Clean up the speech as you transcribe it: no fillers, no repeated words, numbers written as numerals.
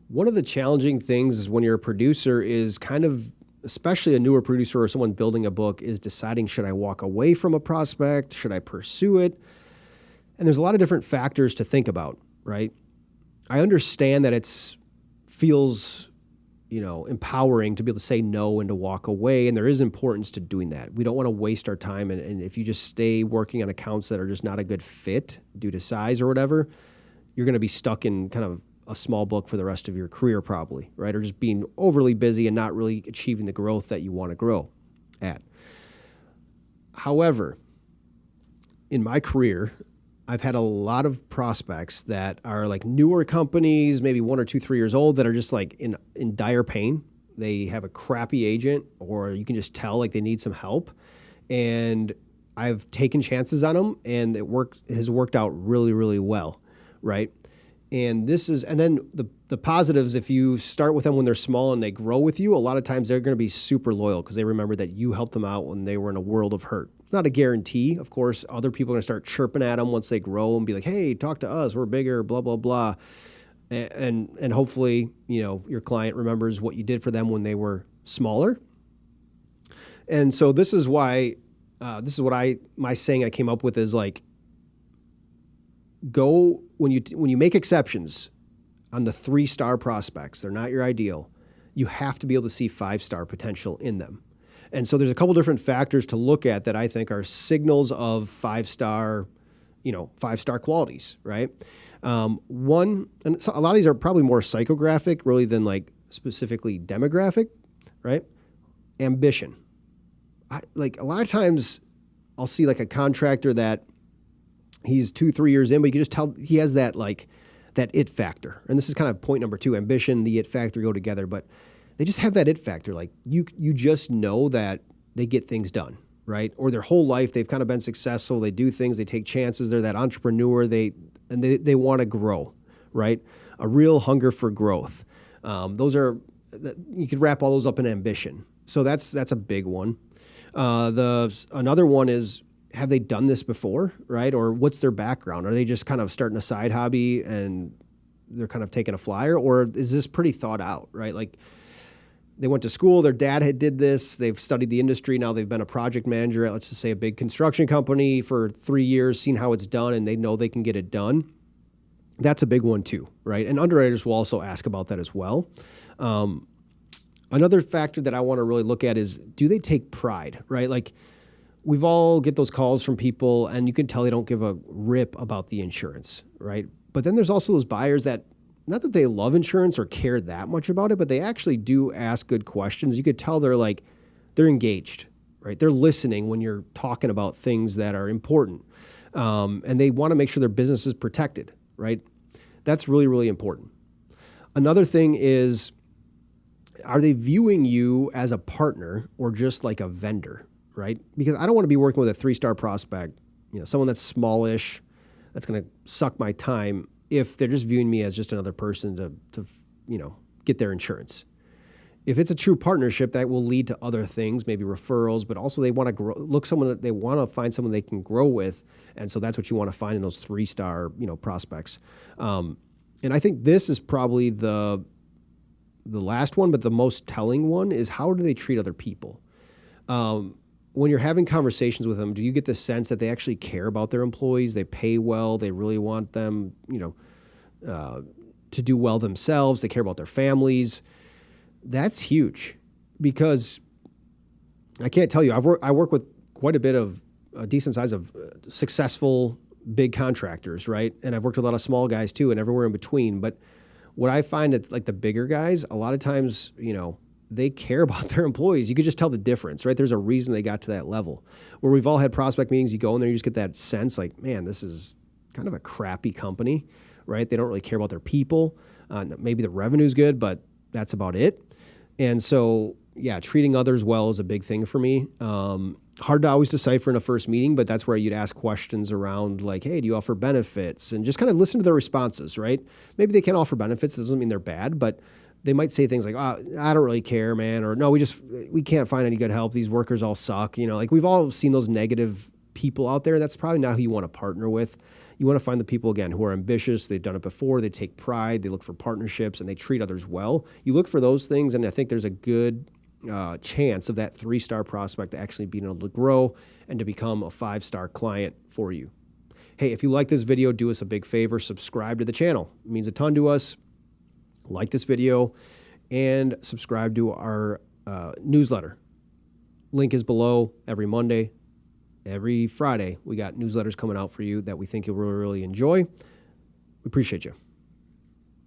One of the challenging things is when you're a producer is kind of, especially a newer producer or someone building a book, is deciding, should I walk away from a prospect? Should I pursue it? And there's a lot of different factors to think about, right? I understand that it's feels, empowering to be able to say no and to walk away. And there is importance to doing that. We don't want to waste our time. And if you just stay working on accounts that are just not a good fit due to size or whatever, you're going to be stuck in kind of a small book for the rest of your career probably, right? Or just being overly busy and not really achieving the growth that you want to grow at. However, in my career, I've had a lot of prospects that are like newer companies, maybe 1 or 2, 3 years old, that are just like in dire pain. They have a crappy agent, or you can just tell like they need some help. And I've taken chances on them, and has worked out really, really well, right? And then the positives, if you start with them when they're small and they grow with you, a lot of times they're going to be super loyal because they remember that you helped them out when they were in a world of hurt. It's not a guarantee. Of course, other people are going to start chirping at them once they grow and be like, hey, talk to us. We're bigger, blah, blah, blah. And hopefully, your client remembers what you did for them when they were smaller. And so this is why, my saying I came up with is like, go when you make exceptions on the 3-star prospects, they're not your ideal. You have to be able to see 5-star potential in them. And so there's a couple different factors to look at that I think are signals of 5-star, 5-star qualities, right? One, and so a lot of these are probably more psychographic really than like specifically demographic, right? Ambition. Like a lot of times I'll see like a contractor that he's 2-3 years in, but you can just tell he has that it factor. And this is kind of point number 2, ambition, the it factor go together, but they just have that it factor. Like you just know that they get things done, right? Or their whole life, they've kind of been successful. They do things, they take chances. They're that entrepreneur. They want to grow, right? A real hunger for growth. You could wrap all those up in ambition. So that's a big one. Another one is, have they done this before, right? Or what's their background? Are they just kind of starting a side hobby and they're kind of taking a flyer? Or is this pretty thought out, right? Like they went to school, their dad had did this, they've studied the industry, now they've been a project manager at, let's just say, a big construction company for 3 years, seen how it's done, and they know they can get it done. That's a big one too, right? And underwriters will also ask about that as well. Another factor that I want to really look at is, do they take pride, right? Like, we've all get those calls from people and you can tell they don't give a rip about the insurance, right? But then there's also those buyers that, not that they love insurance or care that much about it, but they actually do ask good questions. You could tell they're engaged, right? They're listening when you're talking about things that are important. And they want to make sure their business is protected, right? That's really, really important. Another thing is, are they viewing you as a partner or just like a vendor? Right? Because I don't want to be working with a 3-star prospect, someone that's smallish, that's going to suck my time if they're just viewing me as just another person to get their insurance. If it's a true partnership, that will lead to other things, maybe referrals, but also they want to grow, they want to find someone they can grow with. And so that's what you want to find in those 3-star, prospects. And I think this is probably the last one, but the most telling one is, how do they treat other people? When you're having conversations with them, do you get the sense that they actually care about their employees? They pay well. They really want them, to do well themselves. They care about their families. That's huge, because I can't tell you, I work with quite a bit of a decent size of successful big contractors, right? And I've worked with a lot of small guys too, and everywhere in between. But what I find at like the bigger guys, a lot of times, they care about their employees. You could just tell the difference, right? There's a reason they got to that level. Where we've all had prospect meetings, you go in there, you just get that sense like, man, this is kind of a crappy company, right? They don't really care about their people. Maybe the revenue's good, but that's about it. And so, yeah, treating others well is a big thing for me. Hard to always decipher in a first meeting, but that's where you'd ask questions around like, hey, do you offer benefits? And just kind of listen to their responses, right? Maybe they can't offer benefits. Doesn't mean they're bad, but they might say things like, oh, I don't really care, man. Or no, we can't find any good help. These workers all suck. Like we've all seen those negative people out there. That's probably not who you want to partner with. You want to find the people, again, who are ambitious. They've done it before. They take pride. They look for partnerships, and they treat others well. You look for those things, and I think there's a good chance of that 3-star prospect actually being able to grow and to become a 5-star client for you. Hey, if you like this video, do us a big favor. Subscribe to the channel. It means a ton to us. Like this video and subscribe to our newsletter. Link is below. Every Monday, every Friday, we got newsletters coming out for you that we think you'll really, really enjoy. We appreciate you.